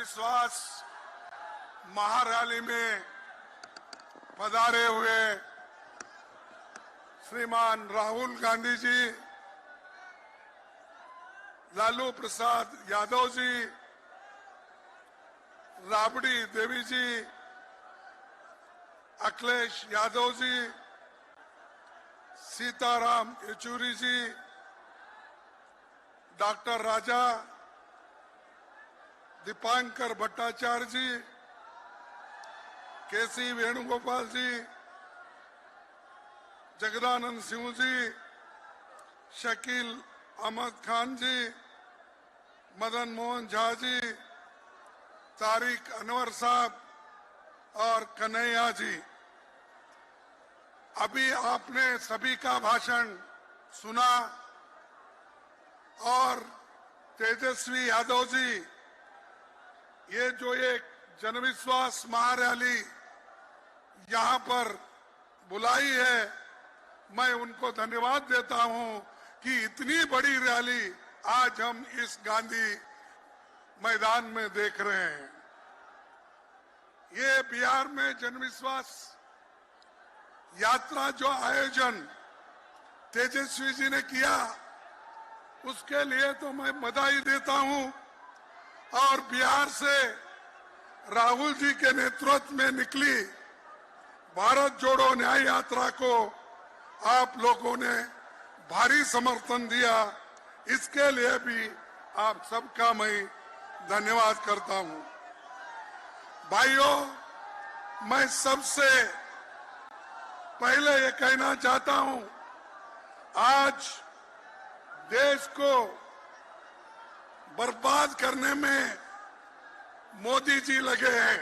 जनविश्वास महारैली में पधारे हुए श्रीमान राहुल गांधी जी, लालू प्रसाद यादव जी, राबड़ी देवी जी, अखिलेश यादव जी, सीताराम येचुरी जी, डॉक्टर राजा, दीपांकर भट्टाचार्य जी, केसी वेणुगोपाल जी, जगदानंद सिंह जी, शकील अहमद खान जी, मदन मोहन झा जी, तारिक अनवर साहब और कन्हैया जी। अभी आपने सभी का भाषण सुना और तेजस्वी यादव जी, ये जो एक जनविश्वास महारैली यहाँ पर बुलाई है, मैं उनको धन्यवाद देता हूं कि इतनी बड़ी रैली आज हम इस गांधी मैदान में देख रहे हैं। ये बिहार में जनविश्वास यात्रा जो आयोजन तेजस्वी जी ने किया, उसके लिए तो मैं बधाई देता हूं और बिहार से राहुल जी के नेतृत्व में निकली भारत जोड़ो न्याय यात्रा को आप लोगों ने भारी समर्थन दिया, इसके लिए भी आप सबका मैं धन्यवाद करता हूं। भाइयों, मैं सबसे पहले ये कहना चाहता हूं, आज देश को बर्बाद करने में मोदी जी लगे हैं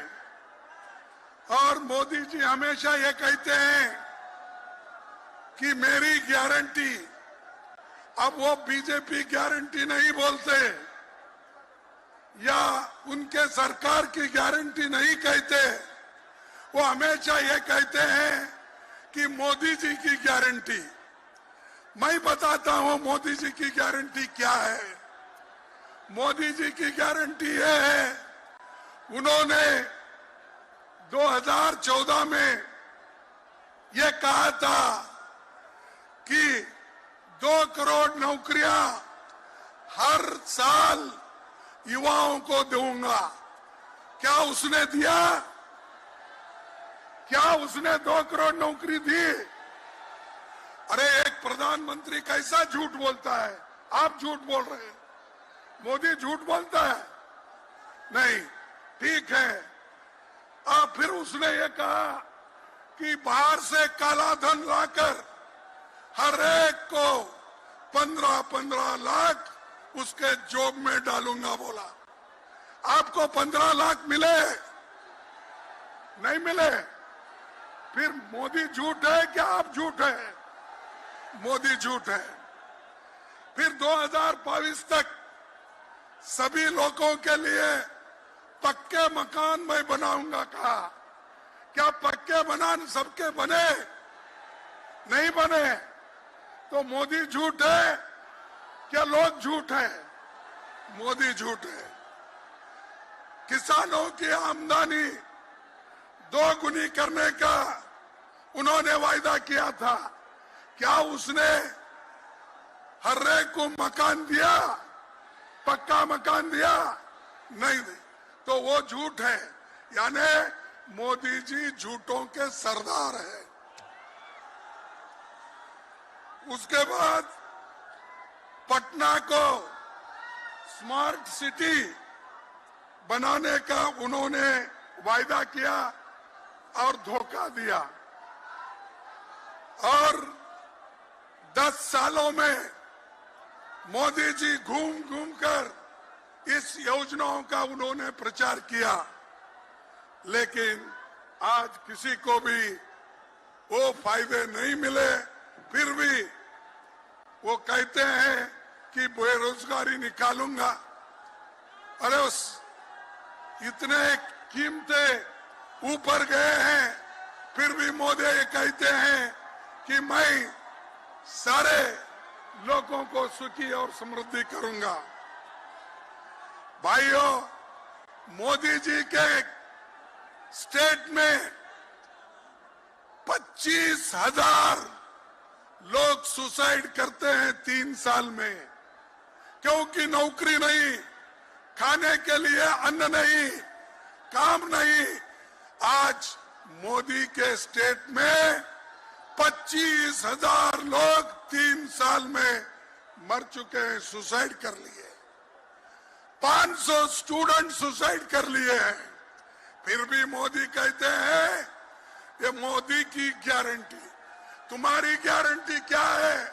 और मोदी जी हमेशा ये कहते हैं कि मेरी गारंटी। अब वो बीजेपी गारंटी नहीं बोलते या उनके सरकार की गारंटी नहीं कहते, वो हमेशा ये कहते हैं कि मोदी जी की गारंटी। मैं बताता हूं मोदी जी की गारंटी क्या है। मोदी जी की गारंटी ये है, उन्होंने 2014 में ये कहा था कि 2 करोड़ नौकरियां हर साल युवाओं को दूंगा। क्या उसने दिया? क्या उसने 2 करोड़ नौकरी दी? अरे एक प्रधानमंत्री कैसा झूठ बोलता है? आप झूठ बोल रहे हैं, मोदी झूठ बोलता है? नहीं, ठीक है। अब फिर उसने ये कहा कि बाहर से काला धन लाकर हर एक को 15-15 लाख उसके जॉब में डालूंगा बोला। आपको 15 लाख मिले? नहीं मिले। फिर मोदी झूठ है क्या आप झूठ है? मोदी झूठ है। फिर 2022 तक सभी लोगों के लिए पक्के मकान मैं बनाऊंगा कहा। क्या पक्के मकान सबके बने? नहीं बने। तो मोदी झूठ है क्या लोग झूठ है? मोदी झूठ है। किसानों की आमदनी 2 गुनी करने का उन्होंने वायदा किया था। क्या उसने हर एक को मकान दिया? पक्का मकान दिया? नहीं। तो वो झूठ है। यानी मोदी जी झूठों के सरदार है। उसके बाद पटना को स्मार्ट सिटी बनाने का उन्होंने वायदा किया और धोखा दिया। और 10 सालों में मोदी जी घूम घूम कर इस योजनाओं का उन्होंने प्रचार किया, लेकिन आज किसी को भी वो फायदे नहीं मिले। फिर भी वो कहते हैं कि बेरोजगारी निकालूंगा। अरे उस इतने कीमतें ऊपर गए हैं, फिर भी मोदी ये कहते हैं कि मैं सारे लोगों को सुखी और समृद्धि करूंगा। भाइयों, मोदी जी के स्टेट में 25,000 लोग सुसाइड करते हैं 3 साल में, क्योंकि नौकरी नहीं, खाने के लिए अन्न नहीं, काम नहीं। आज मोदी के स्टेट में 25,000 लोग 3 साल में मर चुके हैं, सुसाइड कर लिए। 500 स्टूडेंट सुसाइड कर लिए हैं। फिर भी मोदी कहते हैं ये मोदी की गारंटी। तुम्हारी गारंटी क्या है?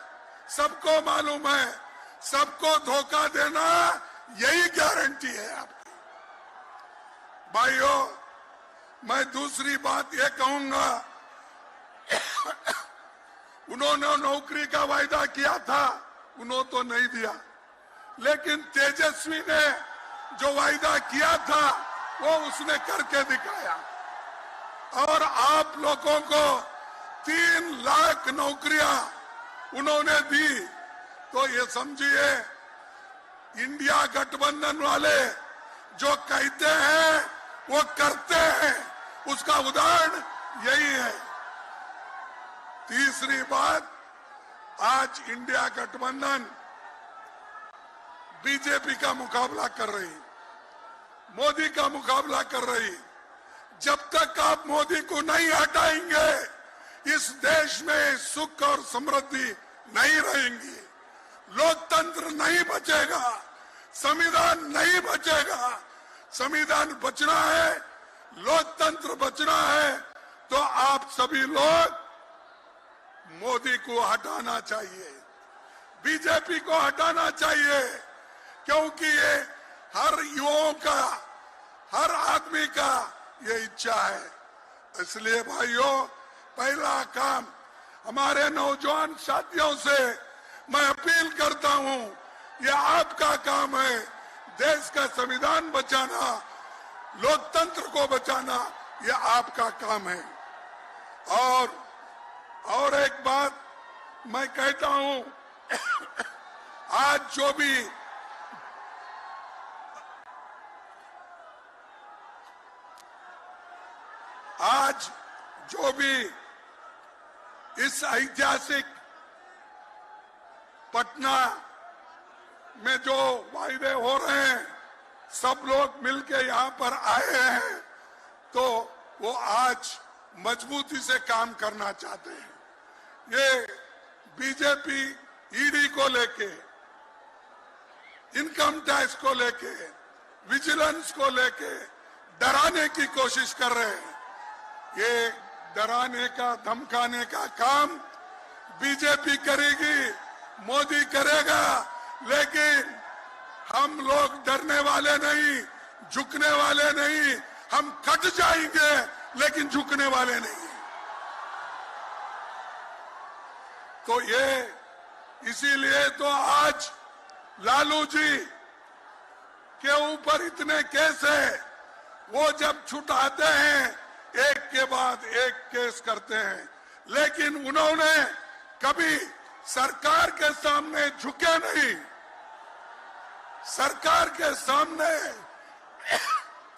सबको मालूम है, सबको धोखा देना यही गारंटी है आपकी। भाइयों, मैं दूसरी बात ये कहूंगा, उन्होंने नौकरी का वायदा किया था, उन्होंने तो नहीं दिया, लेकिन तेजस्वी ने जो वायदा किया था वो उसने करके दिखाया। और आप लोगों को 3 लाख नौकरियां उन्होंने दी। तो ये समझिए, इंडिया गठबंधन वाले जो कहते हैं वो करते हैं, उसका उदाहरण यही है। तीसरी बात, आज इंडिया गठबंधन बीजेपी का मुकाबला कर रही, मोदी का मुकाबला कर रही। जब तक आप मोदी को नहीं हटाएंगे, इस देश में सुख और समृद्धि नहीं रहेंगी, लोकतंत्र नहीं बचेगा, संविधान नहीं बचेगा। संविधान बचना है, लोकतंत्र बचना है, तो आप सभी लोग मोदी को हटाना चाहिए, बीजेपी को हटाना चाहिए, क्योंकि ये हर युवाओं का, हर आदमी का ये इच्छा है। इसलिए भाइयों, पहला काम, हमारे नौजवान साथियों से मैं अपील करता हूं, ये आपका काम है, देश का संविधान बचाना, लोकतंत्र को बचाना, ये आपका काम है। और एक बात मैं कहता हूं, आज जो भी इस ऐतिहासिक पटना में जो वायदे हो रहे हैं, सब लोग मिलके यहाँ पर आए हैं, तो वो आज मजबूती से काम करना चाहते हैं। ये बीजेपी ईडी को लेके, इनकम टैक्स को लेके, विजिलेंस को लेके डराने की कोशिश कर रहे हैं। ये डराने का, धमकाने का काम बीजेपी करेगी, मोदी करेगा, लेकिन हम लोग डरने वाले नहीं, झुकने वाले नहीं। हम कट जाएंगे लेकिन झुकने वाले नहीं। तो ये इसीलिए तो आज लालू जी के ऊपर इतने केस है, वो जब छुटाते हैं एक के बाद एक केस करते हैं, लेकिन उन्होंने कभी सरकार के सामने झुके नहीं, सरकार के सामने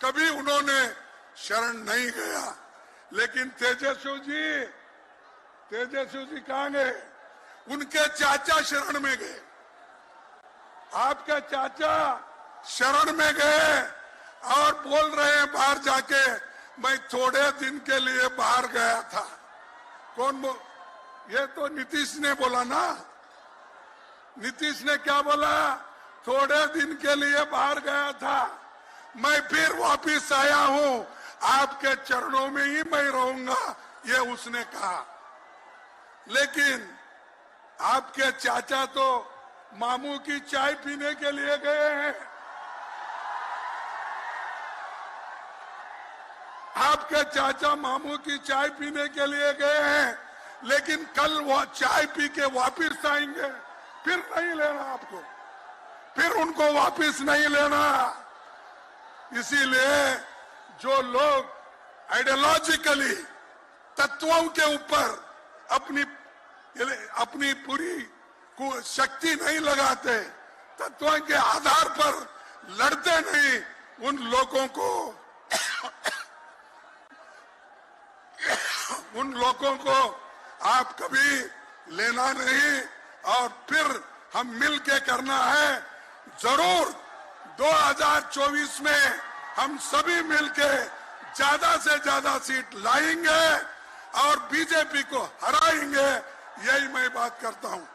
कभी उन्होंने शरण नहीं गया। लेकिन तेजस्वी जी कहां गए? उनके चाचा शरण में गए, आपके चाचा शरण में गए और बोल रहे हैं बाहर जाके, मैं थोड़े दिन के लिए बाहर गया था। ये तो नीतीश ने बोला ना। नीतीश ने क्या बोला? थोड़े दिन के लिए बाहर गया था, मैं फिर वापिस आया हूं, आपके चरणों में ही मैं रहूंगा, ये उसने कहा। लेकिन आपके चाचा तो मामू की चाय पीने के लिए गए हैं। आपके चाचा मामू की चाय पीने के लिए गए हैं, लेकिन कल वो चाय पी के वापिस आएंगे, फिर नहीं लेना आपको, फिर उनको वापिस नहीं लेना। इसीलिए जो लोग आइडियोलॉजिकली तत्वों के ऊपर अपनी पूरी शक्ति नहीं लगाते, तत्वों के आधार पर लड़ते नहीं, उन लोगों को आप कभी लेना नहीं, और फिर हम मिल के करना है। जरूर 2024 में हम सभी मिलके ज्यादा से ज्यादा सीट लाएंगे और बीजेपी को हराएंगे, यही मैं बात करता हूं।